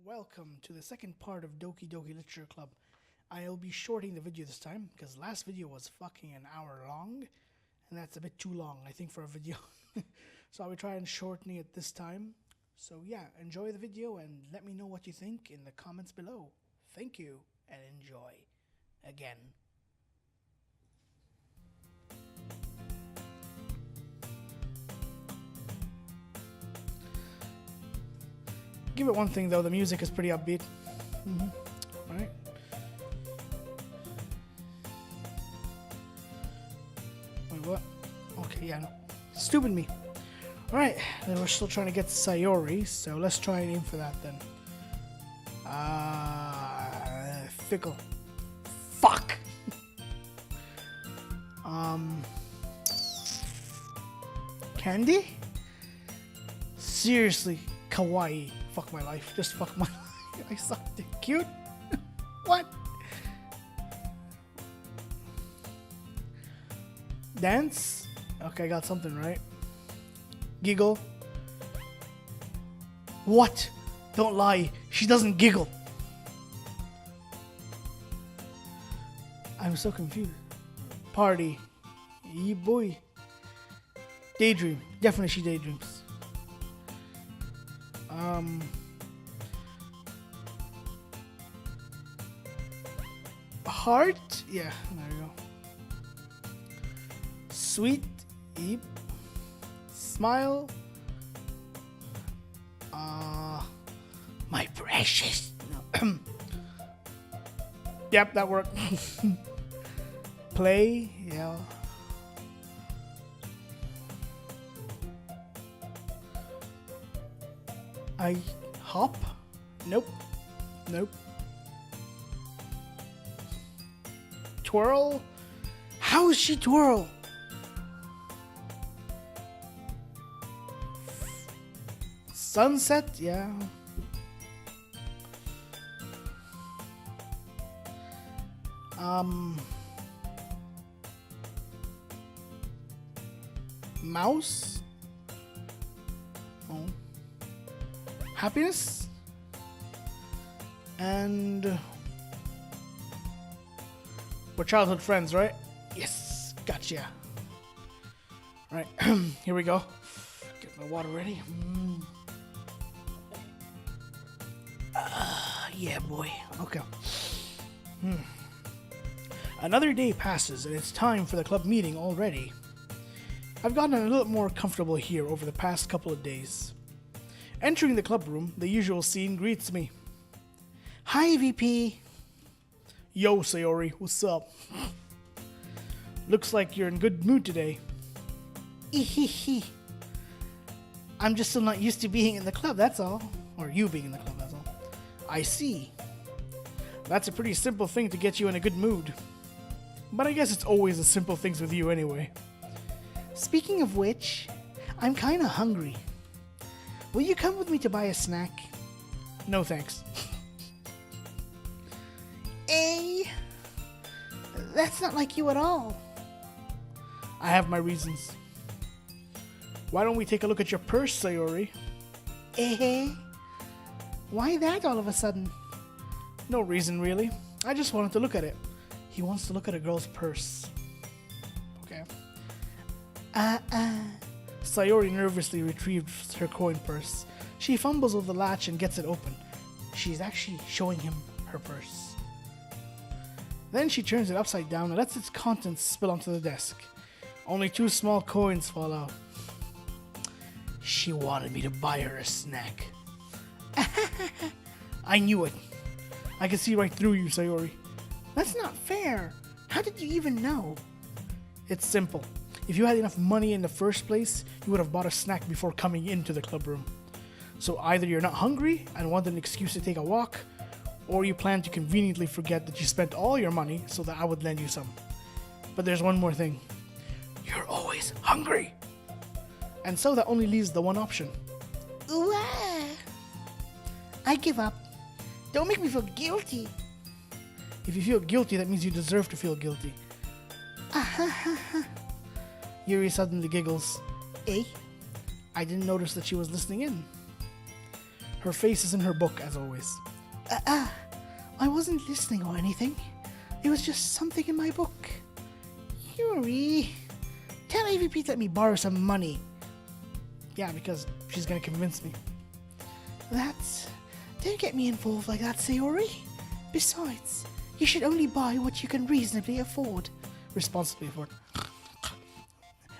welcome to the second part of Doki Doki Literature Club. I'll be shorting the video this time because last video was fucking an hour long, and that's a bit too long, I think, for a video. So I'll be trying shortening it this time. So yeah, enjoy the video and let me know what you think in the comments below. Thank you and enjoy. Again. Give it one thing though, the music is pretty upbeat. Alright. Wait, what? Okay, yeah, no. Stupid me. Alright, then we're still trying to get Sayori, so let's try and aim for that then. Fickle. Fuck! Candy? Seriously, kawaii. Fuck my life. Just fuck my life. I sucked it. Cute? What? Dance? Okay, I got something right. Giggle? What? Don't lie. She doesn't giggle. I'm so confused. Party. Yeah, boy. Daydream. Definitely she daydreams. Heart? Yeah, there you go. Sweet? Yep. Smile? My precious. No. Yep, that worked. Play? Yeah. I hop? Nope. Nope. Twirl? How is she twirl? Sunset? Yeah. Mouse? Oh. Happiness? And we're childhood friends, right? Yes, gotcha. Right, here we go. Get my water ready. Yeah, boy. Okay. Another day passes, and it's time for the club meeting already. I've gotten a little more comfortable here over the past couple of days. Entering the club room, the usual scene greets me. Hi, VP. Yo, Sayori, what's up? Looks like you're in good mood today. Ehehe. I'm just still not used to being in the club, that's all. Or you being in the club, that's all. I see. That's a pretty simple thing to get you in a good mood. But I guess it's always the simple things with you anyway. Speaking of which, I'm kinda hungry. Will you come with me to buy a snack? No thanks. That's not like you at all. I have my reasons. Why don't we take a look at your purse, Sayori? Why that all of a sudden? No reason, really. I just wanted to look at it. He wants to look at a girl's purse. Okay. Sayori nervously retrieves her coin purse. She fumbles with the latch and gets it open. She's actually showing him her purse. Then she turns it upside down and lets its contents spill onto the desk. Only 2 small coins fall out. She wanted me to buy her a snack. I knew it. I can see right through you, Sayori. That's not fair. How did you even know? It's simple. If you had enough money in the first place, you would have bought a snack before coming into the club room. So either you're not hungry and want an excuse to take a walk, or you plan to conveniently forget that you spent all your money so that I would lend you some. But there's one more thing. You're always hungry. And so that only leaves the one option. Ooh, I give up. Don't make me feel guilty. If you feel guilty, that means you deserve to feel guilty. Yuri suddenly giggles. I didn't notice that she was listening in. Her face is in her book, as always. I wasn't listening or anything. It was just something in my book. Yuri, tell AVP to let me borrow some money. Yeah, because she's gonna convince me. Don't get me involved like that, Sayori. Besides, you should only buy what you can reasonably afford. Responsibly afford.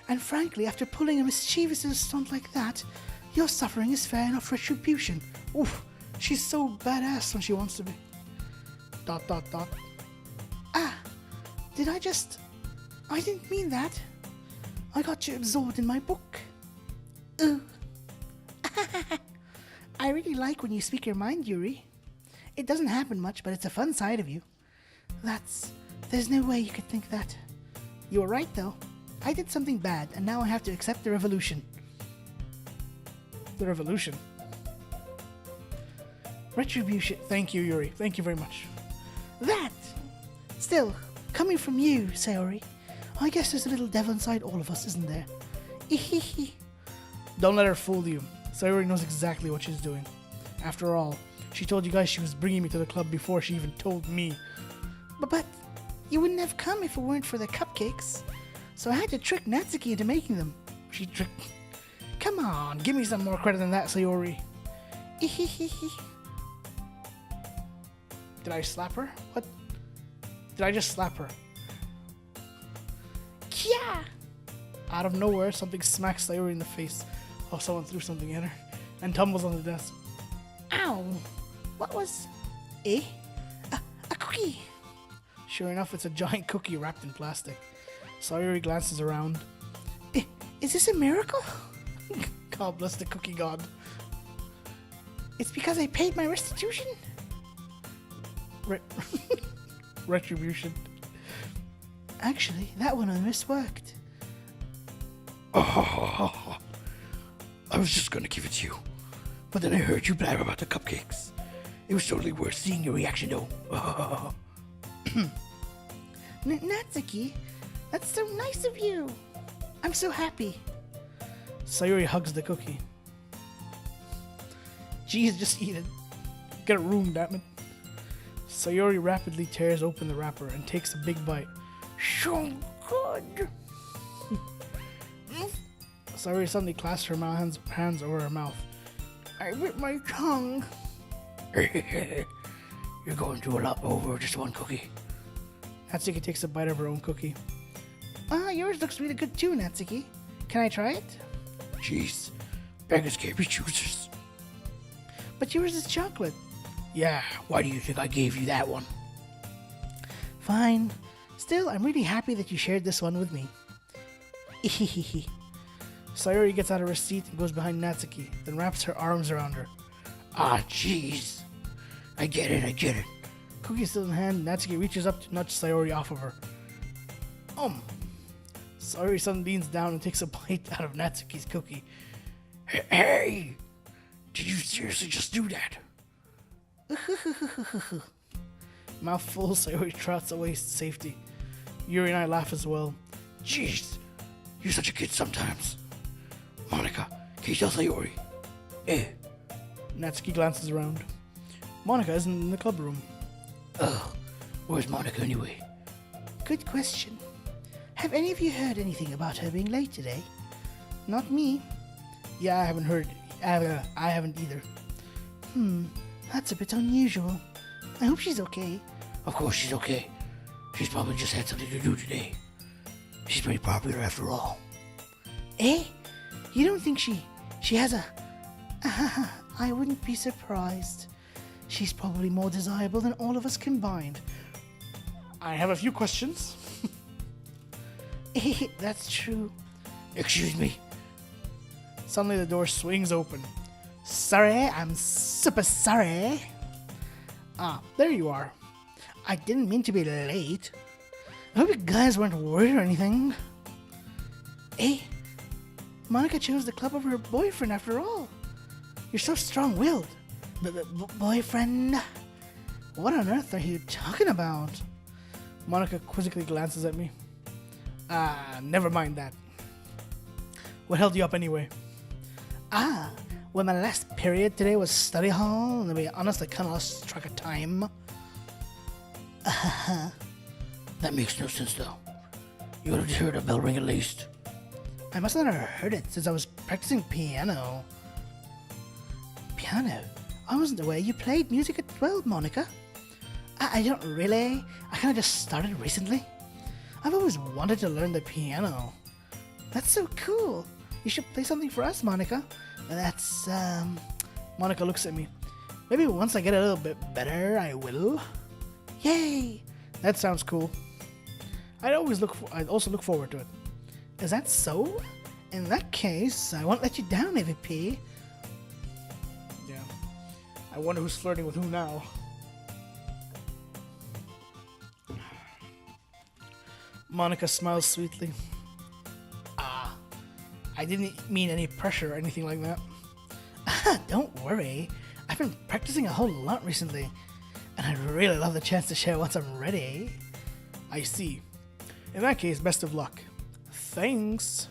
And frankly, after pulling a mischievous little stunt like that, your suffering is fair enough retribution. Oof, she's so badass when she wants to be. ... I didn't mean that. I got you absorbed in my book. Ooh. I really like when you speak your mind, Yuri. It doesn't happen much, but it's a fun side of you. There's no way you could think that. You were right, though. I did something bad, and now I have to accept the revolution. The revolution? Retribution. Thank you, Yuri. Thank you very much. Still, coming from you, Sayori, I guess there's a little devil inside all of us, isn't there? Don't let her fool you. Sayori knows exactly what she's doing. After all, she told you guys she was bringing me to the club before she even told me. But you wouldn't have come if it weren't for the cupcakes. So I had to trick Natsuki into making them. She tricked... Come on, give me some more credit than that, Sayori. Did I slap her? What? Did I just slap her? Yeah. Out of nowhere, something smacks Sayori in the face. Oh, someone threw something at her and tumbles on the desk. Ow! What was... A cookie! Sure enough, it's a giant cookie wrapped in plastic. Sayori glances around. Is this a miracle? God bless the cookie god. It's because I paid my restitution? Retribution. Actually, that one almost worked. I was just gonna give it to you, but then I heard you blab about the cupcakes. It was totally worth seeing your reaction, though. Natsuki, that's so nice of you. I'm so happy. Sayori hugs the cookie. Jeez, just eat it. Get a room, damn it. Sayori rapidly tears open the wrapper and takes a big bite. So good. Sayori suddenly clasps her hands over her mouth. I bit my tongue. You're going through a lot over just one cookie. Natsuki takes a bite of her own cookie. Yours looks really good too, Natsuki. Can I try it? Jeez, beggars can't be choosers. But yours is chocolate. Yeah, why do you think I gave you that one? Fine. Still, I'm really happy that you shared this one with me. Sayori gets out of her seat and goes behind Natsuki, then wraps her arms around her. Ah, jeez. I get it. Cookie still in hand, Natsuki reaches up to nudge Sayori off of her. Sayori suddenly leans down and takes a bite out of Natsuki's cookie. Hey! Did you seriously just do that? Mouthful, Sayori trots away to safety. Yuri and I laugh as well. Jeez, you're such a kid sometimes. Monica, can you tell Sayori? Natsuki glances around. Monica isn't in the club room. Ugh, where's Monica anyway? Good question. Have any of you heard anything about her being late today? Not me. Yeah, I haven't heard. I haven't either. That's a bit unusual. I hope she's okay. Of course she's okay. She's probably just had something to do today. She's pretty popular after all. You don't think she has a... I wouldn't be surprised. She's probably more desirable than all of us combined. I have a few questions. That's true. Excuse me. Suddenly the door swings open. Sorry, I'm super sorry. There you are. I didn't mean to be late. I hope you guys weren't worried or anything. Monica chose the club over her boyfriend after all. You're so strong-willed. Boyfriend? What on earth are you talking about? Monica quizzically glances at me. Never mind that. What held you up anyway? Well, my last period today was study hall, and to be honest, I kind of lost track of time. That makes no sense, though. You would have heard a bell ring at least. I must not have heard it since I was practicing piano. Piano? I wasn't aware you played music at 12, Monica. I don't really. I kind of just started recently. I've always wanted to learn the piano. That's so cool. You should play something for us, Monica. That's, Monica looks at me. Maybe once I get a little bit better, I will. Yay! That sounds cool. I'd also look forward to it. Is that so? In that case, I won't let you down, AVP. Yeah. I wonder who's flirting with who now. Monica smiles sweetly. I didn't mean any pressure or anything like that. Don't worry. I've been practicing a whole lot recently, and I'd really love the chance to share once I'm ready. I see. In that case, best of luck. Thanks.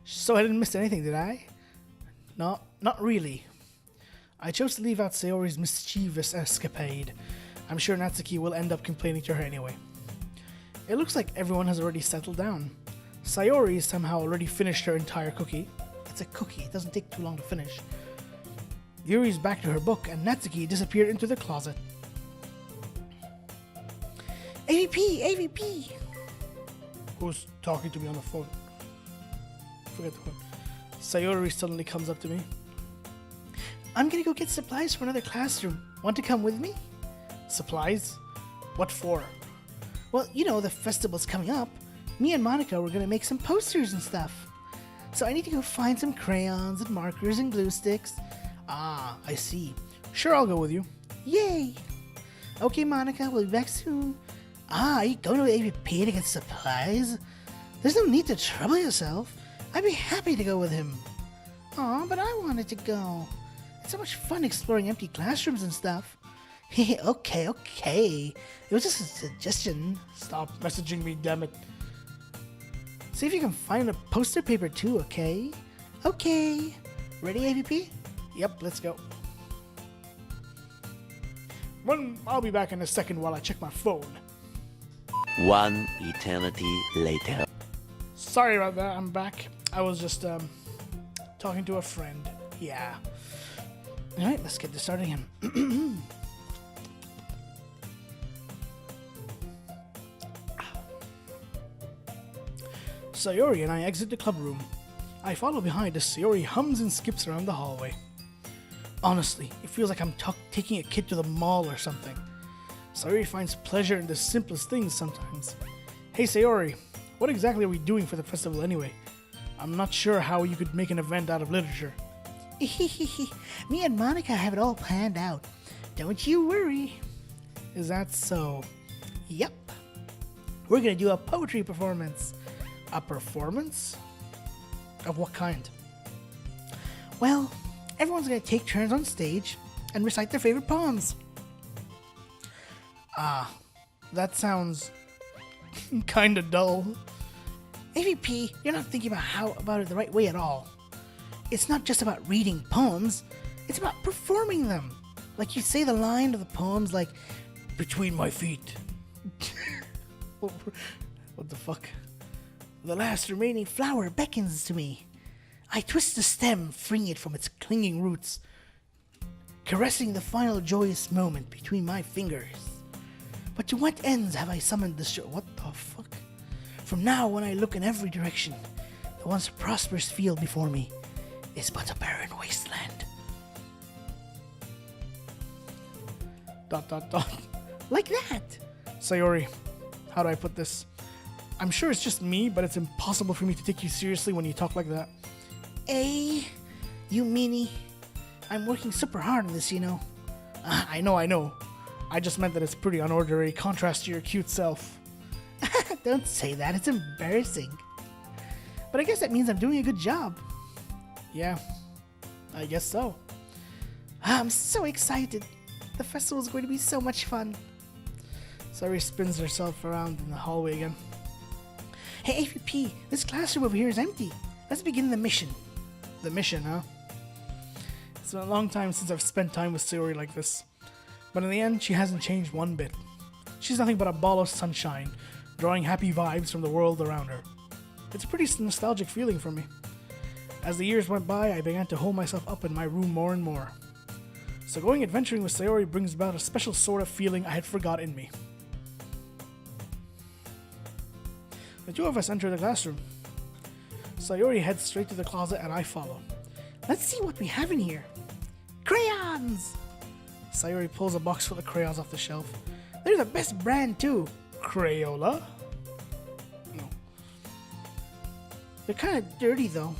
So I didn't miss anything, did I? No, not really. I chose to leave out Sayori's mischievous escapade. I'm sure Natsuki will end up complaining to her anyway. It looks like everyone has already settled down. Sayori somehow already finished her entire cookie. It's a cookie. It doesn't take too long to finish. Yuri's back to her book, and Natsuki disappeared into the closet. AVP! AVP! Who's talking to me on the phone? Forget the phone. Sayori suddenly comes up to me. I'm gonna go get supplies for another classroom. Want to come with me? Supplies? What for? Well, you know, the festival's coming up. Me and Monica were gonna make some posters and stuff. So I need to go find some crayons and markers and glue sticks. Ah, I see. Sure, I'll go with you. Yay! Okay, Monica, we'll be back soon. Are you going to AVP to get supplies? There's no need to trouble yourself. I'd be happy to go with him. Aw, but I wanted to go. It's so much fun exploring empty classrooms and stuff. Okay. It was just a suggestion. Stop messaging me, damn it. See if you can find a poster paper too, okay? Okay. Ready, AVP? Yep, let's go. I'll be back in a second while I check my phone. One eternity later. Sorry about that, I'm back. I was just, talking to a friend. Yeah. Alright, let's get this started again. Sayori and I exit the club room. I follow behind as Sayori hums and skips around the hallway. Honestly, it feels like I'm taking a kid to the mall or something. Sayori finds pleasure in the simplest things sometimes. Hey Sayori, what exactly are we doing for the festival anyway? I'm not sure how you could make an event out of literature. Me and Monica have it all planned out. Don't you worry. Is that so? Yep. We're gonna do a poetry performance. A performance? Of what kind? Well, everyone's gonna take turns on stage and recite their favorite poems. That sounds kinda dull. AVP, you're not thinking about it the right way at all. It's not just about reading poems, it's about performing them. Like you say the line of the poems like, between my feet. What the fuck? The last remaining flower beckons to me. I twist the stem, freeing it from its clinging roots, caressing the final joyous moment between my fingers. But to what ends have I summoned this What the fuck? From now, when I look in every direction, the once prosperous field before me is but a barren wasteland. ... Like that. Sayori, how do I put this? I'm sure it's just me, but it's impossible for me to take you seriously when you talk like that. You meanie. I'm working super hard on this, you know. I know. I just meant that it's pretty unordinary contrast to your cute self. Don't say that, it's embarrassing. But I guess that means I'm doing a good job. Yeah, I guess so. I'm so excited. The festival is going to be so much fun. Sayori spins herself around in the hallway again. Hey, AVP, this classroom over here is empty. Let's begin the mission. The mission, huh? It's been a long time since I've spent time with Sayori like this. But in the end, she hasn't changed one bit. She's nothing but a ball of sunshine, drawing happy vibes from the world around her. It's a pretty nostalgic feeling for me. As the years went by, I began to hold myself up in my room more and more. So going adventuring with Sayori brings about a special sort of feeling I had forgot in me. The two of us enter the classroom. Sayori heads straight to the closet and I follow. Let's see what we have in here. Crayons! Sayori pulls a box full of crayons off the shelf. They're the best brand too. Crayola? No. They're kind of dirty though.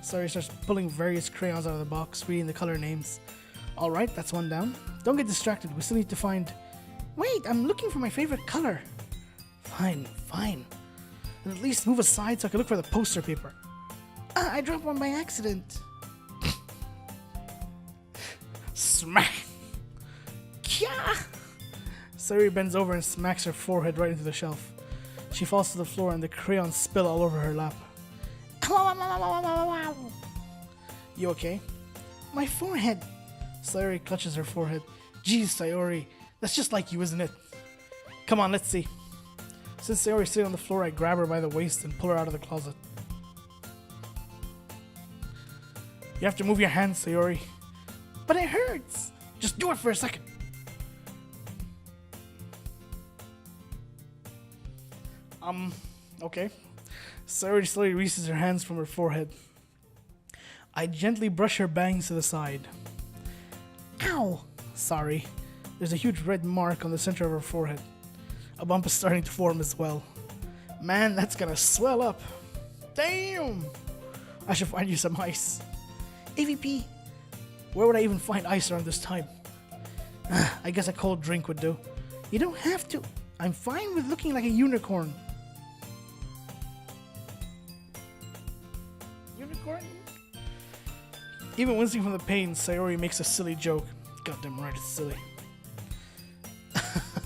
Sayori starts pulling various crayons out of the box, reading the color names. Alright, that's one down. Don't get distracted, we still need to find... Wait, I'm looking for my favorite color. Fine. Then at least move aside so I can look for the poster paper. I dropped one by accident. Smack! Kya! Sayori bends over and smacks her forehead right into the shelf. She falls to the floor and the crayons spill all over her lap. You okay? My forehead. Sayori clutches her forehead. Geez, Sayori, that's just like you, isn't it? Come on, let's see. Since Sayori's sitting on the floor, I grab her by the waist and pull her out of the closet. You have to move your hands, Sayori. But it hurts. Just do it for a second. Okay. Sayori slowly releases her hands from her forehead. I gently brush her bangs to the side. Ow! Sorry. There's a huge red mark on the center of her forehead. A bump is starting to form as well. Man, that's gonna swell up. Damn! I should find you some ice. AVP. Where would I even find ice around this time? I guess a cold drink would do. You don't have to. I'm fine with looking like a unicorn. Unicorn? Even wincing from the pain, Sayori makes a silly joke. Goddamn right, it's silly.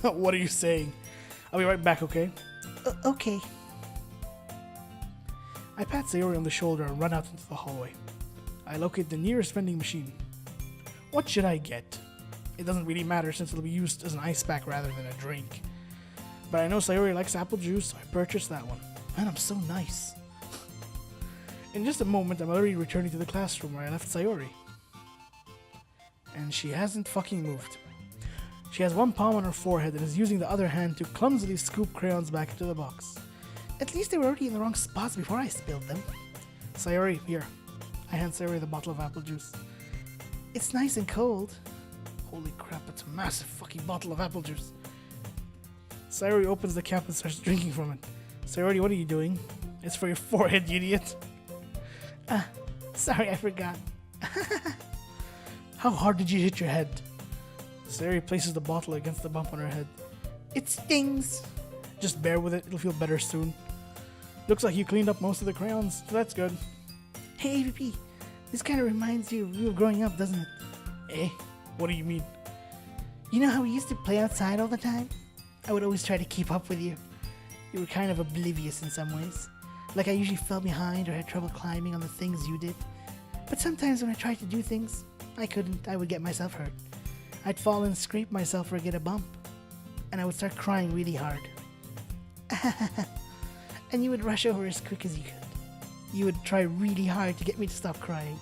What are you saying? I'll be right back, okay? Okay. I pat Sayori on the shoulder and run out into the hallway. I locate the nearest vending machine. What should I get? It doesn't really matter since it'll be used as an ice pack rather than a drink. But I know Sayori likes apple juice, so I purchased that one. Man, I'm so nice. In just a moment, I'm already returning to the classroom where I left Sayori. And she hasn't fucking moved. She has one palm on her forehead and is using the other hand to clumsily scoop crayons back into the box. At least they were already in the wrong spots before I spilled them. Sayori, here. I hand Sayori the bottle of apple juice. It's nice and cold. Holy crap, it's a massive fucking bottle of apple juice. Sayori opens the cap and starts drinking from it. Sayori, what are you doing? It's for your forehead, you idiot. Sorry, I forgot. How hard did you hit your head? Sayori places the bottle against the bump on her head. It stings. Just bear with it, it'll feel better soon. Looks like you cleaned up most of the crayons, so that's good. Hey, AVP, this kind of reminds you of you growing up, doesn't it? Eh? What do you mean? You know how we used to play outside all the time? I would always try to keep up with you. You were kind of oblivious in some ways. Like I usually fell behind or had trouble climbing on the things you did. But sometimes when I tried to do things, I couldn't. I would get myself hurt. I'd fall and scrape myself or get a bump. And I would start crying really hard. And you would rush over as quick as you could. You would try really hard to get me to stop crying.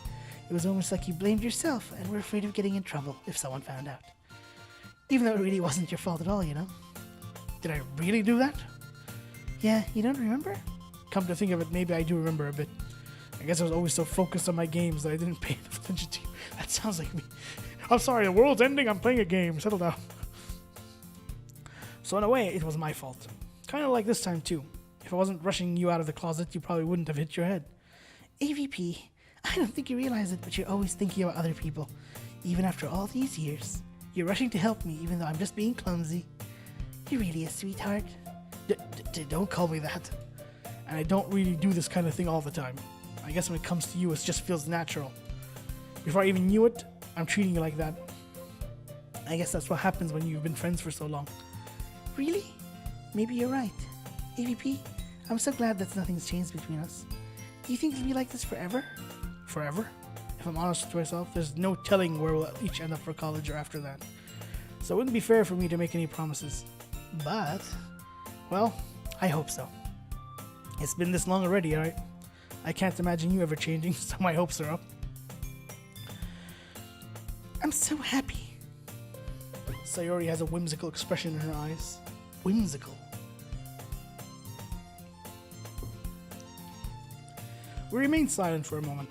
It was almost like you blamed yourself and were afraid of getting in trouble if someone found out. Even though it really wasn't your fault at all, you know? Did I really do that? Yeah, you don't remember? Come to think of it, maybe I do remember a bit. I guess I was always so focused on my games that I didn't pay enough attention to you. That sounds like me. I'm sorry, the world's ending, I'm playing a game. Settle down. So in a way, it was my fault. Kind of like this time too. If I wasn't rushing you out of the closet, you probably wouldn't have hit your head. AVP, I don't think you realize it, but you're always thinking about other people. Even after all these years, you're rushing to help me even though I'm just being clumsy. You're really a sweetheart. Don't call me that. And I don't really do this kind of thing all the time. I guess when it comes to you, it just feels natural. Before I even knew it, I'm treating you like that. I guess that's what happens when you've been friends for so long. Really? Maybe you're right. AVP, I'm so glad that nothing's changed between us. Do you think it'll be like this forever? Forever? If I'm honest with myself, there's no telling where we'll each end up for college or after that. So it wouldn't be fair for me to make any promises. But, well, I hope so. It's been this long already, alright? I can't imagine you ever changing, so my hopes are up. I'm so happy. Sayori has a whimsical expression in her eyes. Whimsical. We remain silent for a moment.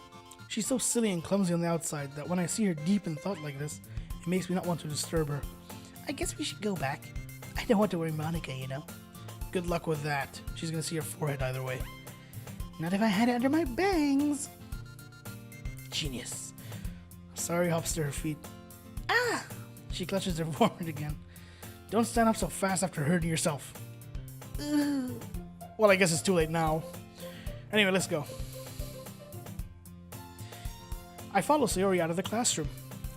She's so silly and clumsy on the outside that when I see her deep in thought like this, it makes me not want to disturb her. I guess we should go back. I don't want to worry Monica, you know. Good luck with that. She's gonna see your forehead either way. Not if I had it under my bangs. Genius. Sayori hops to her feet. Ah! She clutches her forehead again. Don't stand up so fast after hurting yourself. Ugh. Well, I guess it's too late now. Anyway, let's go. I follow Sayori out of the classroom.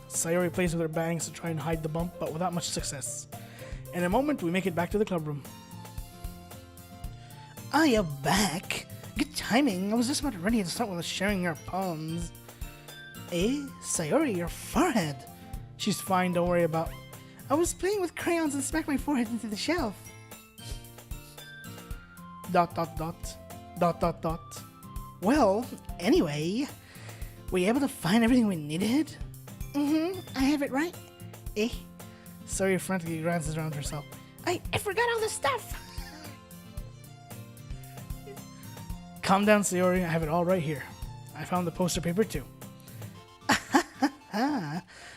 Sayori plays with her bangs to try and hide the bump, but without much success. In a moment, we make it back to the club room. Ah, you're back. Good timing. I was just about ready to start with sharing your poems. Eh? Sayori, your forehead. She's fine, don't worry about. I was playing with crayons and smacked my forehead into the shelf. Dot dot dot. Dot dot dot. Well, anyway, were you able to find everything we needed? I have it right. Eh? Sayori frantically glances around herself. I forgot all the stuff. Calm down, Sayori. I have it all right here. I found the poster paper too.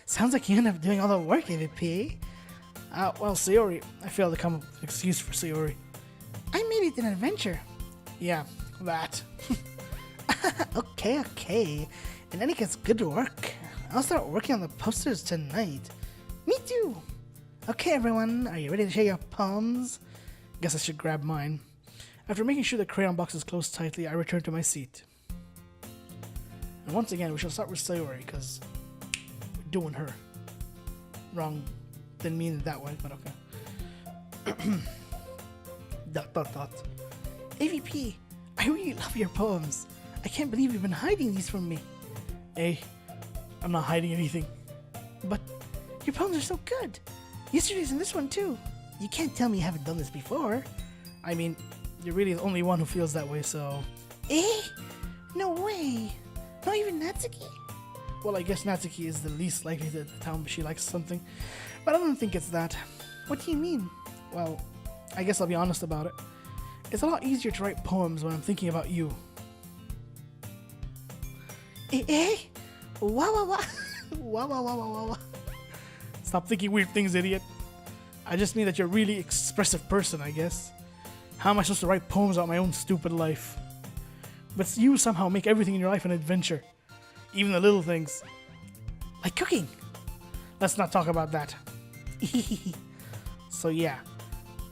Sounds like you ended up doing all the work, AVP. Well, Sayori, I failed to come up with an excuse for Sayori. I made it an adventure. Yeah, that. Okay. In any case, good work. I'll start working on the posters tonight. Me too. Okay, everyone, are you ready to share your poems? Guess I should grab mine. After making sure the crayon box is closed tightly, I return to my seat. And once again, we shall start with Sayori, because we're doing her. Wrong. Didn't mean it that way, but okay. Dot dot dot. AVP, I really love your poems. I can't believe you've been hiding these from me. Hey, I'm not hiding anything. But your poems are so good. Yesterday's and this one too. You can't tell me you haven't done this before. I mean, you're really the only one who feels that way, so... Eh? No way. Not even Natsuki? Well, I guess Natsuki is the least likely to tell me she likes something, but I don't think it's that. What do you mean? Well, I guess I'll be honest about it. It's a lot easier to write poems when I'm thinking about you. Eh? Wow. Wow. Stop thinking weird things, idiot. I just mean that you're a really expressive person, I guess. How am I supposed to write poems about my own stupid life? But you somehow make everything in your life an adventure. Even the little things. Like cooking. Let's not talk about that. So yeah,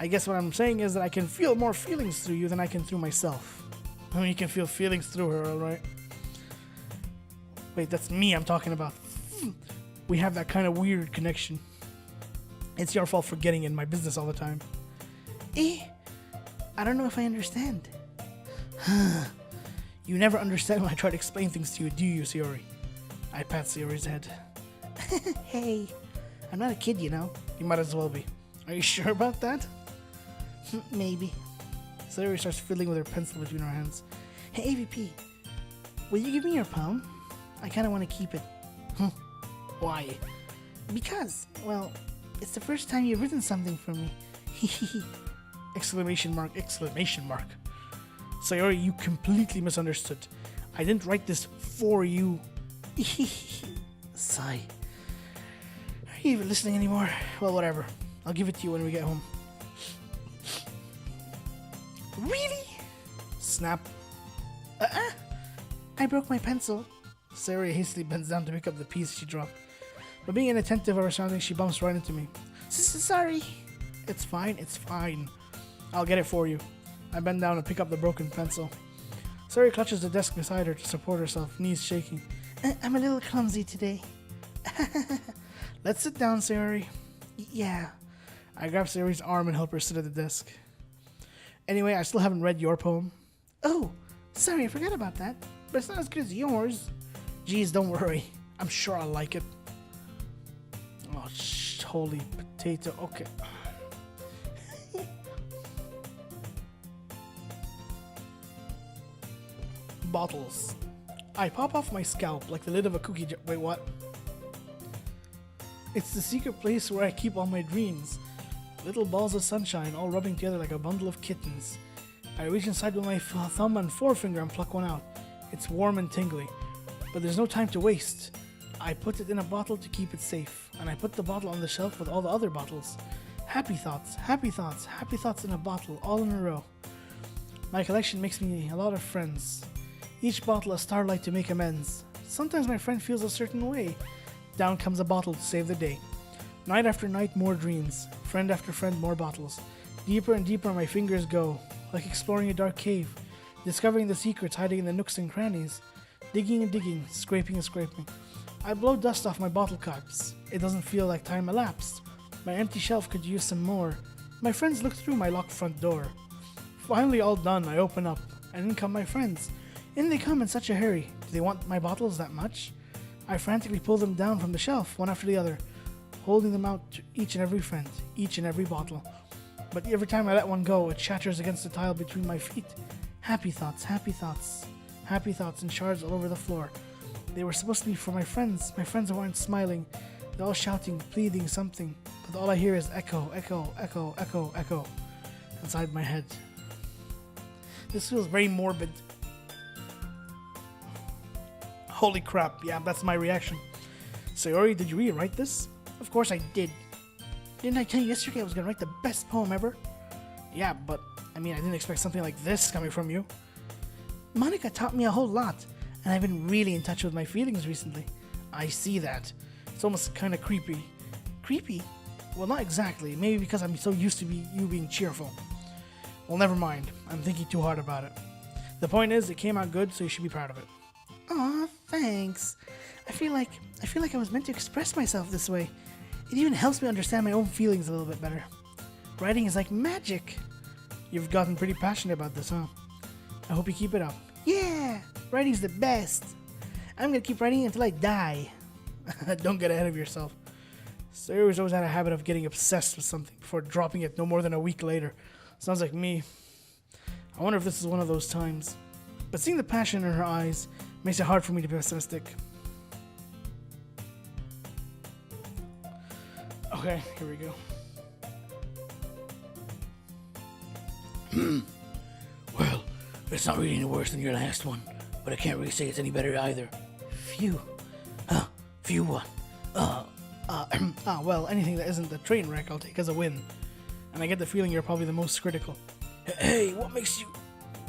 I guess what I'm saying is that I can feel more feelings through you than I can through myself. I mean, you can feel feelings through her, alright? Wait, that's me I'm talking about. We have that kind of weird connection. It's your fault for getting in my business all the time. Eh? I don't know if I understand. You never understand when I try to explain things to you, do you, Sayori? I pat Sayori's head. Hey, I'm not a kid, you know. You might as well be. Are you sure about that? Maybe. Sayori starts fiddling with her pencil between her hands. Hey, AVP, will you give me your poem? I kind of want to keep it. Why? Because, well, it's the first time you've written something for me. Exclamation mark. Sayori, you completely misunderstood. I didn't write this for you. Sigh. Are you even listening anymore? Well, whatever. I'll give it to you when we get home. Really? Snap. I broke my pencil. Sayori hastily bends down to pick up the piece she dropped. But being inattentive of her surroundings, she bumps right into me. Sorry. It's fine. I'll get it for you. I bend down and pick up the broken pencil. Sayori clutches the desk beside her to support herself, knees shaking. I'm a little clumsy today. Let's sit down, Sayori. Yeah. I grab Sayori's arm and help her sit at the desk. Anyway, I still haven't read your poem. Oh, sorry, I forgot about that. But it's not as good as yours. Geez, don't worry. I'm sure I'll like it. Oh, holy potato. Okay. Bottles. I pop off my scalp like the lid of a cookie jar. Wait, what? It's the secret place where I keep all my dreams. Little balls of sunshine all rubbing together like a bundle of kittens. I reach inside with my thumb and forefinger and pluck one out. It's warm and tingly, but there's no time to waste. I put it in a bottle to keep it safe, and I put the bottle on the shelf with all the other bottles. Happy thoughts, happy thoughts, happy thoughts in a bottle, all in a row. My collection makes me a lot of friends. Each bottle a starlight to make amends. Sometimes my friend feels a certain way. Down comes a bottle to save the day. Night after night, more dreams. Friend after friend, more bottles. Deeper and deeper my fingers go, like exploring a dark cave, discovering the secrets hiding in the nooks and crannies. Digging and digging, scraping and scraping. I blow dust off my bottle caps. It doesn't feel like time elapsed. My empty shelf could use some more. My friends look through my locked front door. Finally all done, I open up, and in come my friends. In they come in such a hurry. Do they want my bottles that much? I frantically pull them down from the shelf, one after the other, holding them out to each and every friend, each and every bottle. But every time I let one go, it shatters against the tile between my feet. Happy thoughts, happy thoughts, happy thoughts in shards all over the floor. They were supposed to be for my friends who weren't smiling. They're all shouting, pleading something, but all I hear is echo, echo, echo, echo, echo inside my head. This feels very morbid. Holy crap, yeah, that's my reaction. Sayori, did you really write this? Of course I did. Didn't I tell you yesterday I was gonna write the best poem ever? Yeah, but, I didn't expect something like this coming from you. Monica taught me a whole lot, and I've been really in touch with my feelings recently. I see that. It's almost kind of creepy. Creepy? Well, not exactly. Maybe because I'm so used to you being cheerful. Well, never mind. I'm thinking too hard about it. The point is, it came out good, so you should be proud of it. Aw, thanks. I feel like I was meant to express myself this way. It even helps me understand my own feelings a little bit better. Writing is like magic. You've gotten pretty passionate about this, huh? I hope you keep it up. Yeah, writing's the best. I'm gonna keep writing until I die. Don't get ahead of yourself. Sayori's always had a habit of getting obsessed with something before dropping it no more than a week later. Sounds like me. I wonder if this is one of those times. But seeing the passion in her eyes makes it hard for me to be pessimistic. Okay, here we go. Well, it's not really any worse than your last one, but I can't really say it's any better either. Phew. Phew what? Well, anything that isn't a train wreck I'll take as a win. And I get the feeling you're probably the most critical. Hey, what makes you...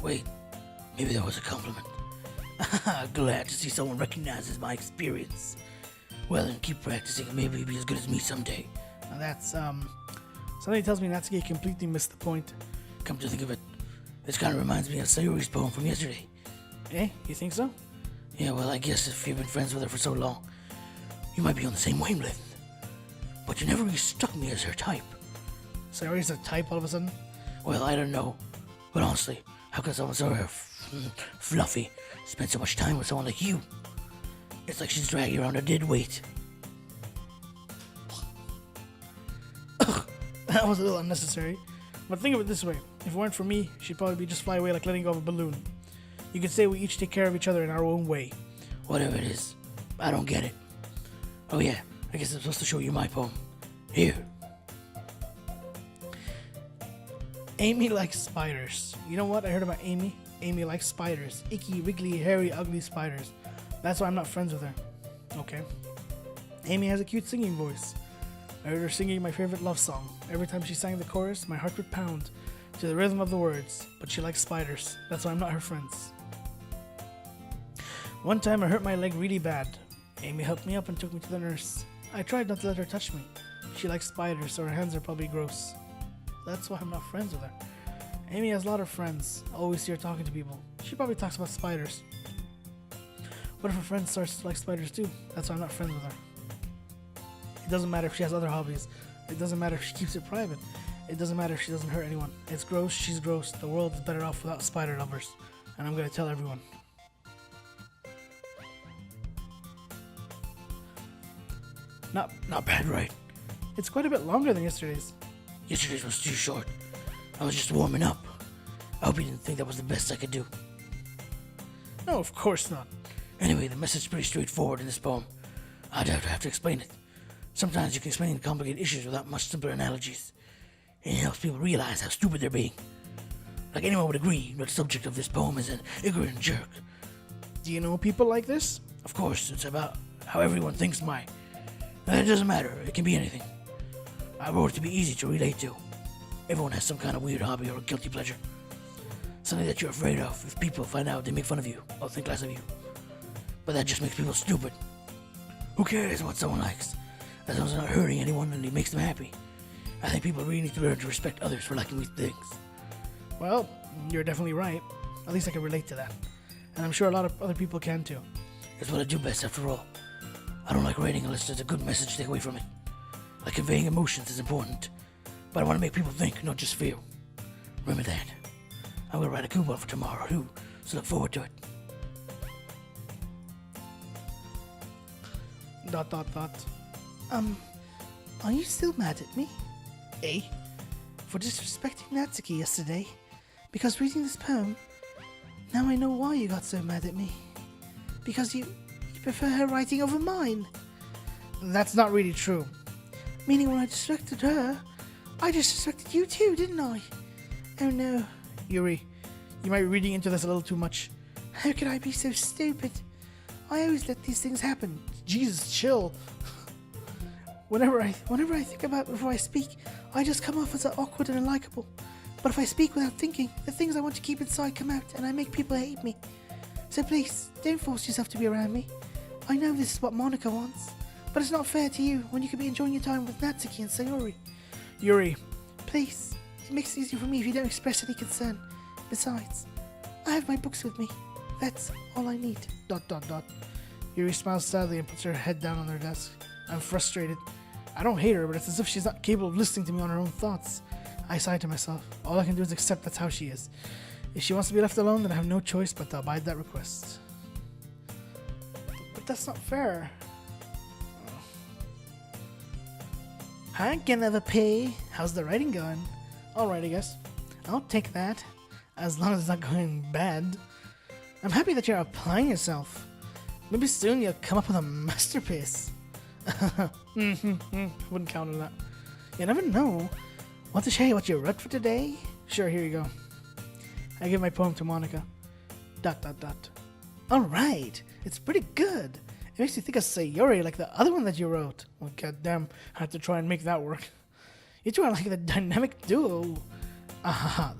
Wait, maybe that was a compliment. Glad to see someone recognizes my experience. Well, then keep practicing and maybe you'll be as good as me someday. Now that's, something tells me Natsuki completely missed the point. Come to think of it, this kind of reminds me of Sayori's poem from yesterday. Eh? You think so? Yeah, well, I guess if you've been friends with her for so long, you might be on the same wavelength. But you never really struck me as her type. Sayori's a type all of a sudden? Well, I don't know. But honestly, how can someone so fluffy spend so much time with someone like you? It's like she's dragging around a dead weight. That was a little unnecessary. But think of it this way. If it weren't for me, she'd probably just fly away like letting go of a balloon. You could say we each take care of each other in our own way. Whatever it is, I don't get it. Oh yeah, I guess I'm supposed to show you my poem. Here. Amy likes spiders. You know what I heard about Amy? Amy likes spiders. Icky, wriggly, hairy, ugly spiders. That's why I'm not friends with her. Okay. Amy has a cute singing voice. I heard her singing my favorite love song. Every time she sang the chorus, my heart would pound to the rhythm of the words. But she likes spiders. That's why I'm not her friends. One time I hurt my leg really bad. Amy helped me up and took me to the nurse. I tried not to let her touch me. She likes spiders, so her hands are probably gross. That's why I'm not friends with her. Amy has a lot of friends. I always see her talking to people. She probably talks about spiders. What if her friend starts to like spiders too? That's why I'm not friends with her. It doesn't matter if she has other hobbies. It doesn't matter if she keeps it private. It doesn't matter if she doesn't hurt anyone. It's gross, she's gross. The world is better off without spider lovers. And I'm gonna tell everyone. Not bad, right? It's quite a bit longer than yesterday's. Yesterday's was too short. I was just warming up. I hope you didn't think that was the best I could do. No, of course not. Anyway, the message is pretty straightforward in this poem. I doubt I have to explain it. Sometimes you can explain complicated issues without much simpler analogies. And it helps people realize how stupid they're being. Like anyone would agree, the subject of this poem is an ignorant jerk. Do you know people like this? Of course, it's about how everyone thinks mine. It doesn't matter, it can be anything. I wrote it to be easy to relate to. Everyone has some kind of weird hobby or a guilty pleasure. Something that you're afraid of if people find out they make fun of you or think less of you. But that just makes people stupid. Who cares what someone likes? As long as they're not hurting anyone and it makes them happy. I think people really need to learn to respect others for liking these things. Well, you're definitely right. At least I can relate to that. And I'm sure a lot of other people can too. It's what I do best after all. I don't like writing unless there's a good message to take away from it. Like conveying emotions is important. But I want to make people think, not just feel. Remember that. I will write a coupon for tomorrow too, so look forward to it. ... Are you still mad at me? Eh? For disrespecting Natsuki yesterday? Because reading this poem, now I know why you got so mad at me. Because you prefer her writing over mine. That's not really true. Meaning when I disrespected her, I disrespected you too, didn't I? Oh no. Yuri, you might be reading into this a little too much. How could I be so stupid? I always let these things happen. Jesus, chill. Whenever I think about it before I speak, I just come off as awkward and unlikable. But if I speak without thinking, the things I want to keep inside come out and I make people hate me. So please, don't force yourself to be around me. I know this is what Monica wants, but it's not fair to you when you could be enjoying your time with Natsuki and Sayori. Yuri, please, it makes it easier for me if you don't express any concern. Besides, I have my books with me. That's all I need. ... Yuri smiles sadly and puts her head down on her desk. I'm frustrated. I don't hate her, but it's as if she's not capable of listening to me on her own thoughts. I sigh to myself. All I can do is accept that's how she is. If she wants to be left alone, then I have no choice but to abide that request. But that's not fair. Hi, Geneva P. How's the writing going? Alright, I guess. I'll take that. As long as it's not going bad. I'm happy that you're applying yourself. Maybe soon you'll come up with a masterpiece. Wouldn't count on that. You never know. Want to share what you wrote for today? Sure, here you go. I give my poem to Monica. ... Alright, it's pretty good. It makes you think of Sayori like the other one that you wrote. Well, goddamn, I had to try and make that work. You two are like the dynamic duo.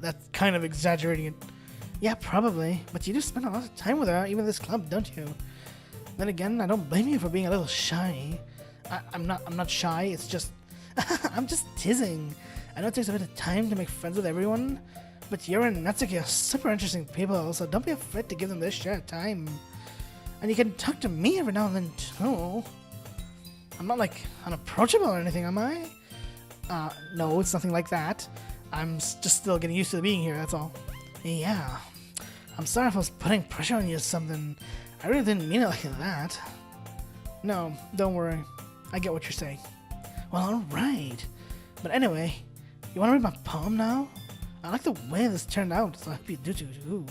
That's kind of exaggerating it. Yeah, probably. But you do spend a lot of time with her, even this club, don't you? Then again, I don't blame you for being a little shy. I'm not shy, it's just... I'm just teasing. I know it takes a bit of time to make friends with everyone, but Yuri and Natsuki are super interesting people, so don't be afraid to give them their share of time. And you can talk to me every now and then, too. I'm not, like, unapproachable or anything, am I? No, it's nothing like that. I'm just still getting used to being here, that's all. Yeah. I'm sorry if I was putting pressure on you or something. I really didn't mean it like that. No, don't worry. I get what you're saying. Well, alright. But anyway, you want to read my poem now? I like the way this turned out, so I hope you do too.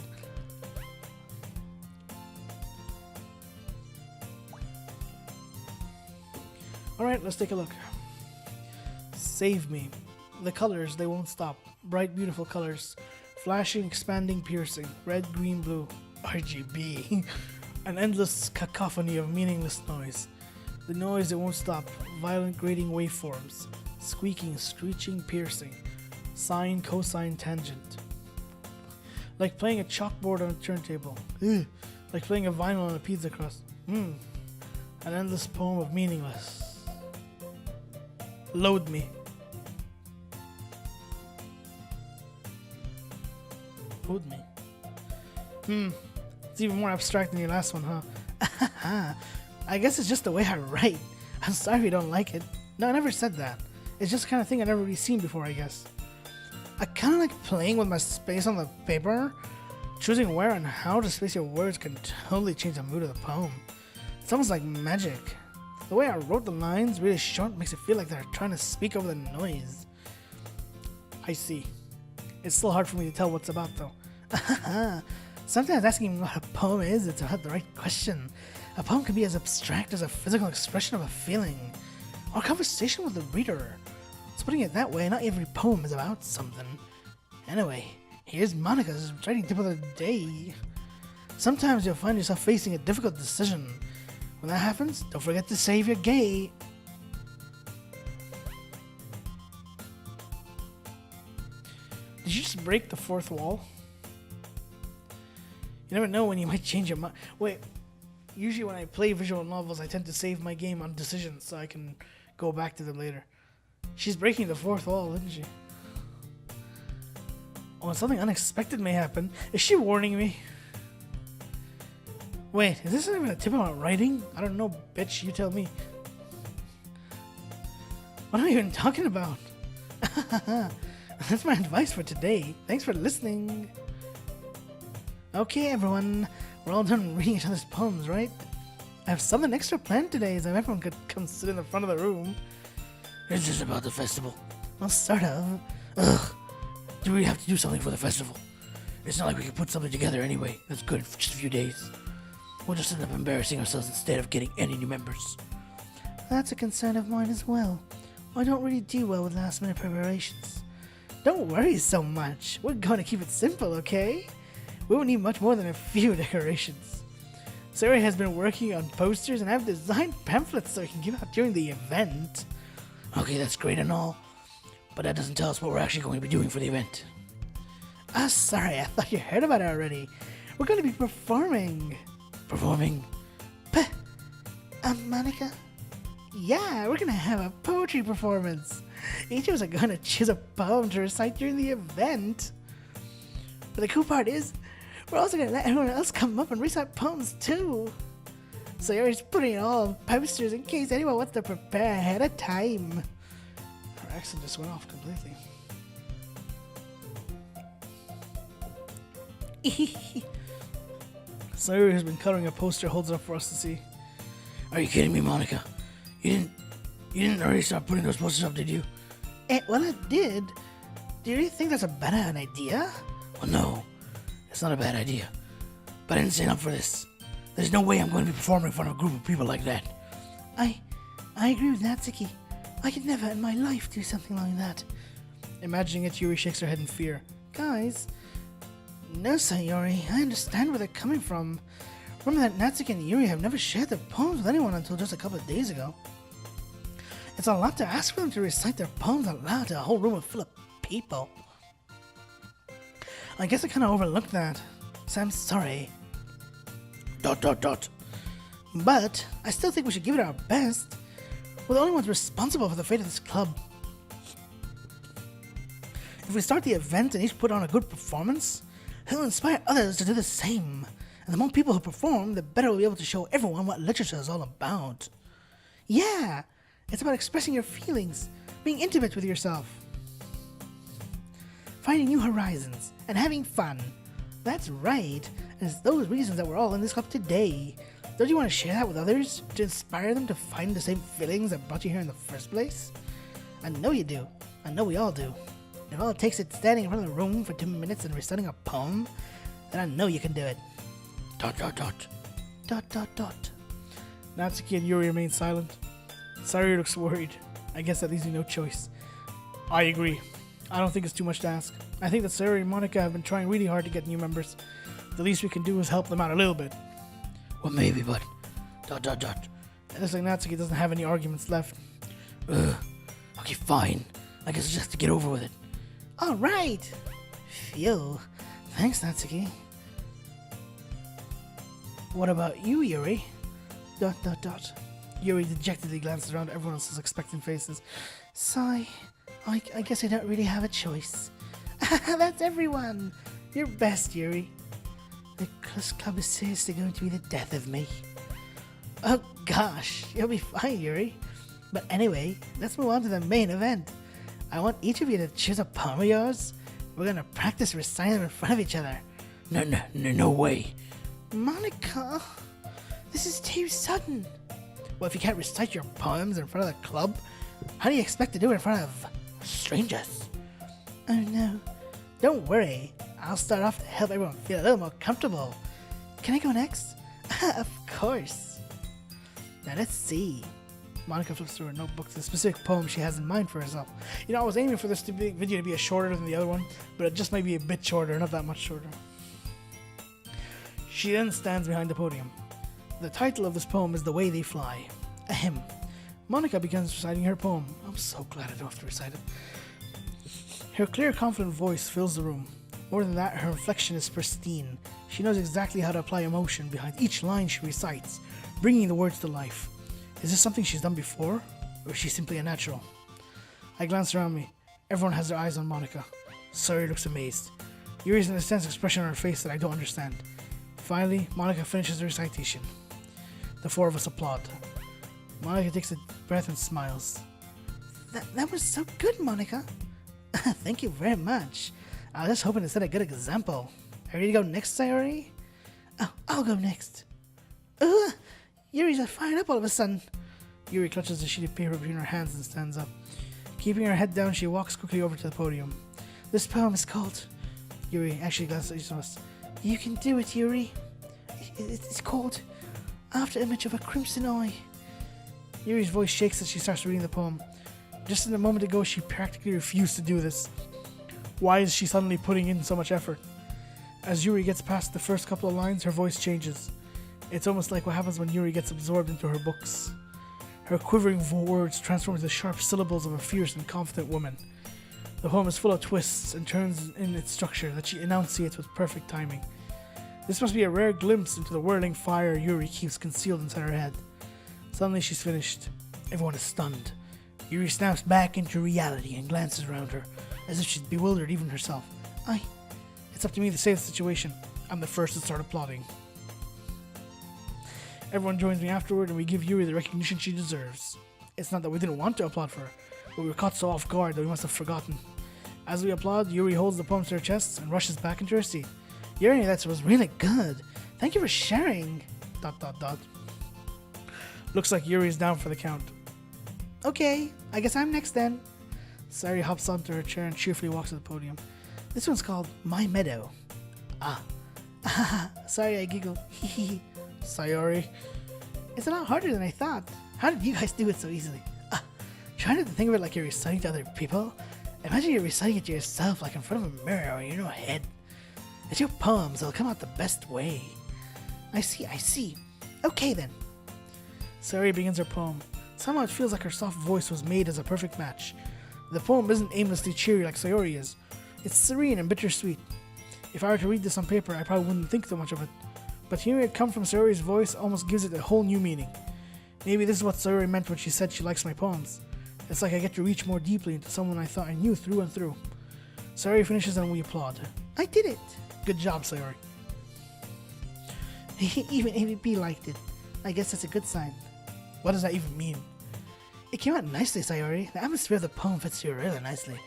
Alright, let's take a look. Save me. The colors, they won't stop. Bright, beautiful colors. Flashing, expanding, piercing. Red, green, blue. RGB. An endless cacophony of meaningless noise. The noise that won't stop. Violent, grating waveforms. Squeaking, screeching, piercing. Sine, cosine, tangent. Like playing a chalkboard on a turntable. Ugh. Like playing a vinyl on a pizza crust. An endless poem of meaningless. Load me. Load me. It's even more abstract than your last one, huh? I guess it's just the way I write. I'm sorry if you don't like it. No, I never said that. It's just the kind of thing I've never really seen before, I guess. I kind of like playing with my space on the paper. Choosing where and how to space your words can totally change the mood of the poem. It's almost like magic. The way I wrote the lines really short makes it feel like they're trying to speak over the noise. I see. It's still hard for me to tell what's about though. Sometimes asking what a poem is about the right question. A poem can be as abstract as a physical expression of a feeling, or a conversation with the reader. So putting it that way, not every poem is about something. Anyway, here's Monica's writing tip of the day. Sometimes you'll find yourself facing a difficult decision. When that happens, don't forget to say if you're gay. Did you just break the fourth wall? You never know when you might change your mind. Wait, usually when I play visual novels, I tend to save my game on decisions so I can go back to them later. She's breaking the fourth wall, isn't she? Oh, something unexpected may happen. Is she warning me? Wait, is this even a tip about writing? I don't know, bitch, you tell me. What am I even talking about? That's my advice for today. Thanks for listening. Okay, everyone, we're all done reading each other's poems, right? I have something extra planned today, so everyone could come sit in the front of the room. Is this about the festival? Well, sort of. Ugh. Do we have to do something for the festival? It's not like we can put something together anyway. That's good for just a few days. We'll just end up embarrassing ourselves instead of getting any new members. That's a concern of mine as well. I don't really do well with last-minute preparations. Don't worry so much. We're going to keep it simple, okay? We won't need much more than a few decorations. Sayori has been working on posters, and I've designed pamphlets so we can give out during the event. Okay, that's great and all, but that doesn't tell us what we're actually going to be doing for the event. Sorry, I thought you heard about it already. We're going to be performing. Performing? Monica? Yeah, we're going to have a poetry performance. Each of us are going to choose a poem to recite during the event. But the cool part is, we're also going to let everyone else come up and recite poems too. Sayori's putting it all on posters in case anyone wants to prepare ahead of time. Her accent just went off completely. Sayori has been coloring a poster, holds it up for us to see. Are you kidding me, Monica? You didn't already start putting those posters up, did you? Well, I did. Do you really think that's a bad idea? Well, no. It's not a bad idea. But I didn't sign up for this. There's no way I'm going to be performing in front of a group of people like that. I agree with Natsuki. I could never in my life do something like that. Imagining it, Yuri shakes her head in fear. Guys, no, Sayori, I understand where they're coming from. Remember that Natsuki and Yuri have never shared their poems with anyone until just a couple of days ago. It's a lot to ask for them to recite their poems out loud to a whole room full of people. I guess I kind of overlooked that, so I'm sorry. ... But I still think we should give it our best. We're the only ones responsible for the fate of this club. If we start the event and each put on a good performance, it'll inspire others to do the same. And the more people who perform, the better we'll be able to show everyone what literature is all about. Yeah, it's about expressing your feelings, being intimate with yourself, finding new horizons, and having fun. That's right, and it's those reasons that we're all in this club today. Don't you want to share that with others, to inspire them to find the same feelings that brought you here in the first place? I know you do. I know we all do. If all it takes is standing in front of the room for 2 minutes and reciting a poem, then I know you can do it. ... Natsuki and Yuri remain silent. Sayori looks worried. I guess that leaves me no choice. I agree. I don't think it's too much to ask. I think that Sayori and Monica have been trying really hard to get new members. The least we can do is help them out a little bit. Well, maybe, but... ... It looks like Natsuki doesn't have any arguments left. Okay, fine. I guess it's just to get over with it. Alright! Phew. Thanks, Natsuki. What about you, Yuri? ... Yuri dejectedly glances around at everyone else's expectant faces. Sigh. I guess I don't really have a choice. That's everyone! You're best, Yuri. The Clutz Club is seriously going to be the death of me. Oh gosh, you'll be fine, Yuri. But anyway, let's move on to the main event. I want each of you to choose a poem of yours. We're gonna practice reciting them in front of each other. No way. Monica, this is too sudden. Well, if you can't recite your poems in front of the club, how do you expect to do it in front of strangers? Oh no. Don't worry. I'll start off to help everyone feel a little more comfortable. Can I go next? Of course. Now let's see. Monica flips through her notebook to the specific poem she has in mind for herself. You know, I was aiming for this video to be shorter than the other one, but it just might be a bit shorter, not that much shorter. She then stands behind the podium. The title of this poem is The Way They Fly. Ahem. Monica begins reciting her poem. I'm so glad I don't have to recite it. Her clear, confident voice fills the room. More than that, her inflection is pristine. She knows exactly how to apply emotion behind each line she recites, bringing the words to life. Is this something she's done before, or is she simply a natural? I glance around me. Everyone has their eyes on Monica. Sayori looks amazed. Yuri's an intense expression on her face that I don't understand. Finally, Monica finishes the recitation. The four of us applaud. Monica takes a breath and smiles. That was so good, Monica. Thank you very much. I was just hoping to set a good example. Are you ready to go next, Sayori? Oh, I'll go next. Yuri's fired up all of a sudden. Yuri clutches a sheet of paper between her hands and stands up. Keeping her head down, she walks quickly over to the podium. This poem is called... Yuri actually glances at each of us. You can do it, Yuri. It's called After Image of a Crimson Eye. Yuri's voice shakes as she starts reading the poem. Just a moment ago, she practically refused to do this. Why is she suddenly putting in so much effort? As Yuri gets past the first couple of lines, her voice changes. It's almost like what happens when Yuri gets absorbed into her books. Her quivering words transform into the sharp syllables of a fierce and confident woman. The poem is full of twists and turns in its structure that she enunciates with perfect timing. This must be a rare glimpse into the whirling fire Yuri keeps concealed inside her head. Suddenly she's finished. Everyone is stunned. Yuri snaps back into reality and glances around her, as if she's bewildered even herself. It's up to me to save the situation. I'm the first to start applauding. Everyone joins me afterward and we give Yuri the recognition she deserves. It's not that we didn't want to applaud for her, but we were caught so off guard that we must have forgotten. As we applaud, Yuri holds the poem to her chest and rushes back into her seat. Yuri, that was really good. Thank you for sharing. ... Looks like Yuri's down for the count. Okay, I guess I'm next then. Sayori hops onto her chair and cheerfully walks to the podium. This one's called My Meadow. Sorry, I giggle. Sayori. It's a lot harder than I thought. How did you guys do it so easily? Trying to think of it like you're reciting to other people. Imagine you're reciting it to yourself, like in front of a mirror or in your head. It's your poems, they'll come out the best way. I see. Okay then. Sayori begins her poem. Somehow it feels like her soft voice was made as a perfect match. The poem isn't aimlessly cheery like Sayori is. It's serene and bittersweet. If I were to read this on paper, I probably wouldn't think so much of it. But hearing it come from Sayori's voice almost gives it a whole new meaning. Maybe this is what Sayori meant when she said she likes my poems. It's like I get to reach more deeply into someone I thought I knew through and through. Sayori finishes and we applaud. I did it. Good job, Sayori. Even AVP liked it. I guess that's a good sign. What does that even mean? It came out nicely, Sayori. The atmosphere of the poem fits you really nicely.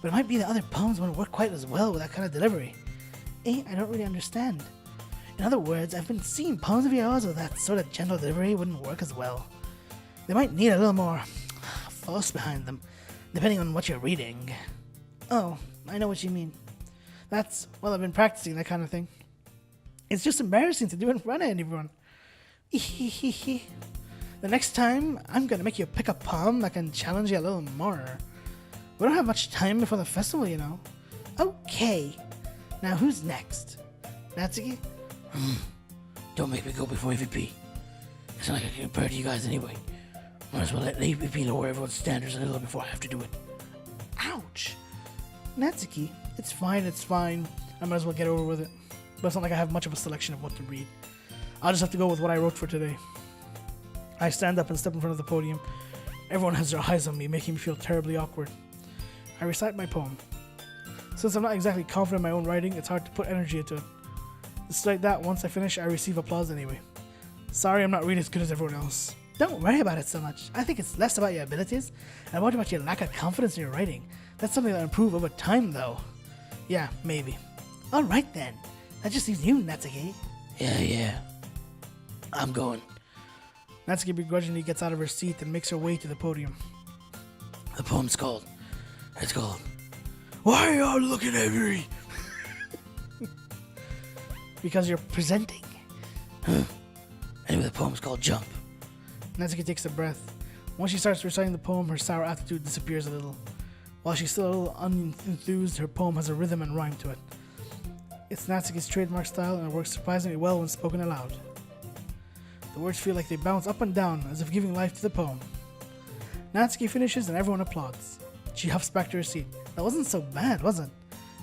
But it might be that other poems wouldn't work quite as well with that kind of delivery. I don't really understand. In other words, I've been seeing poems of yours with that sort of gentle delivery wouldn't work as well. They might need a little more force behind them, depending on what you're reading. Oh, I know what you mean. I've been practicing that kind of thing. It's just embarrassing to do in front of everyone. The next time, I'm gonna make you pick a poem that can challenge you a little more. We don't have much time before the festival, you know. Okay. Now who's next? Natsuki? Don't make me go before AVP. It's not like I can compare to you guys anyway. Might as well let AVP lower everyone's standards a little before I have to do it. Ouch! Natsuki, it's fine. I might as well get over with it. But it's not like I have much of a selection of what to read. I'll just have to go with what I wrote for today. I stand up and step in front of the podium. Everyone has their eyes on me, making me feel terribly awkward. I recite my poem. Since I'm not exactly confident in my own writing, it's hard to put energy into it. Despite that, once I finish, I receive applause anyway. Sorry I'm not really as good as everyone else. Don't worry about it so much. I think it's less about your abilities and more about your lack of confidence in your writing. That's something that'll improve over time, though. Yeah, maybe. Alright then. That just leaves you, Natsuki. Yeah. I'm going. Natsuki begrudgingly gets out of her seat and makes her way to the podium. The poem's called. It's called. Why are y'all looking at me? Because you're presenting. Anyway, the poem's called Jump. Natsuki takes a breath. Once she starts reciting the poem, her sour attitude disappears a little. While she's still a little unenthused, her poem has a rhythm and rhyme to it. It's Natsuki's trademark style and it works surprisingly well when spoken aloud. The words feel like they bounce up and down as if giving life to the poem. Natsuki finishes and everyone applauds. She huffs back to her seat. That wasn't so bad, was it?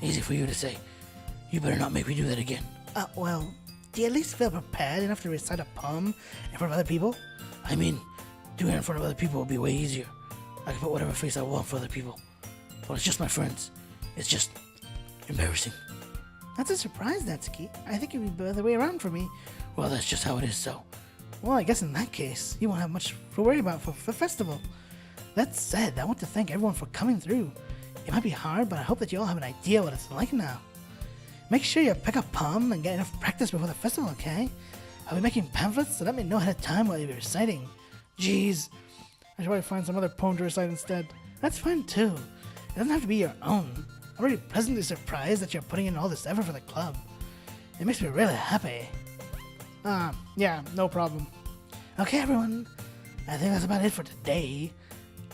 Easy for you to say. You better not make me do that again. Well, do you at least feel prepared enough to recite a poem in front of other people? I mean, doing it in front of other people would be way easier. I can put whatever face I want for other people. But it's just my friends. It's just embarrassing. That's a surprise, Natsuki. I think it'd be the other way around for me. Well, that's just how it is, so. Well, I guess in that case, you won't have much to worry about for the festival. That said, I want to thank everyone for coming through. It might be hard, but I hope that you all have an idea what it's like now. Make sure you pick a poem and get enough practice before the festival, okay? I'll be making pamphlets, so let me know ahead of time while you're reciting. Jeez. I should probably find some other poem to recite instead. That's fine too. It doesn't have to be your own. I'm really pleasantly surprised that you're putting in all this effort for the club. It makes me really happy. Yeah, no problem. Okay, everyone. I think that's about it for today.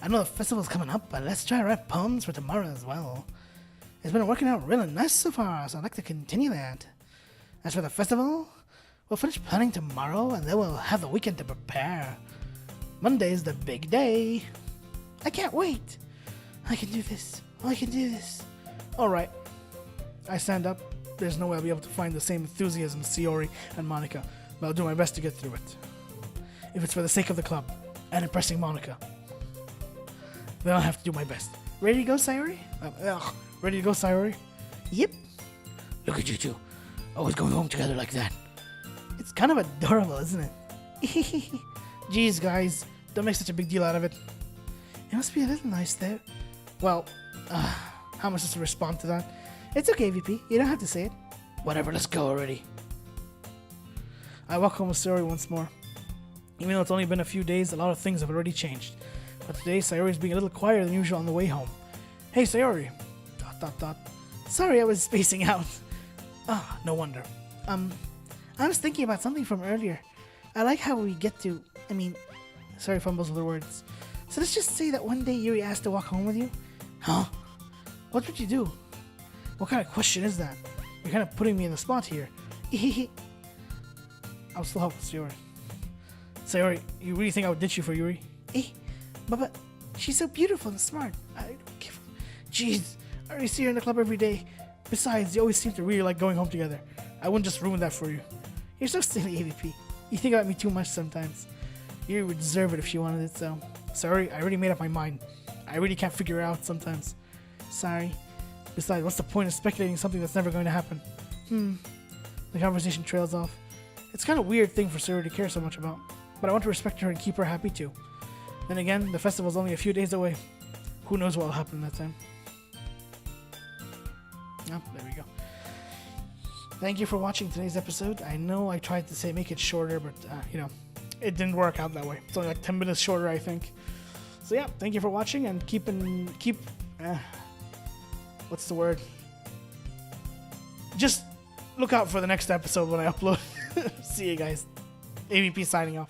I know the festival's coming up, but let's try to write poems for tomorrow as well. It's been working out really nice so far, so I'd like to continue that. As for the festival, we'll finish planning tomorrow, and then we'll have the weekend to prepare. Monday's the big day. I can't wait. I can do this. I can do this. Alright. I stand up. There's no way I'll be able to find the same enthusiasm as Sayori and Monica, but I'll do my best to get through it. If it's for the sake of the club and impressing Monica, then I'll have to do my best. Ready to go, Sayori? Ready to go, Sayori? Yep. Look at you two. Always going home together like that. It's kind of adorable, isn't it? Jeez, guys. Don't make such a big deal out of it. It must be a little nice there. Well, how am I supposed to respond to that? It's okay, VP. You don't have to say it. Whatever, let's go already. I walk home with Sayori once more. Even though it's only been a few days, a lot of things have already changed. But today, Sayori's being a little quieter than usual on the way home. Hey, Sayori. ... Sorry, I was spacing out. No wonder. I was thinking about something from earlier. I like how we get to... Sorry, fumbles with the words. So let's just say that one day Yuri asked to walk home with you. Huh? What would you do? What kind of question is that? You're kind of putting me in the spot here. I'll still help with Sayori. Sayori, you really think I would ditch you for Yuri? But she's so beautiful and smart. I don't give... Jeez, I already see her in the club every day. Besides, you always seem to really like going home together. I wouldn't just ruin that for you. You're so silly, AVP. You think about me too much sometimes. Yuri would deserve it if she wanted it, so... Sorry, I already made up my mind. I really can't figure it out sometimes. Sorry. Besides, what's the point of speculating something that's never going to happen? The conversation trails off. It's kind of a weird thing for Sayori to care so much about, but I want to respect her and keep her happy too. Then again, the festival's only a few days away. Who knows what will happen that time? Oh, there we go. Thank you for watching today's episode. I know I tried to say make it shorter, but it didn't work out that way. It's only like 10 minutes shorter, I think. So yeah, thank you for watching and keep what's the word? Just look out for the next episode when I upload. See you guys. AVP signing off.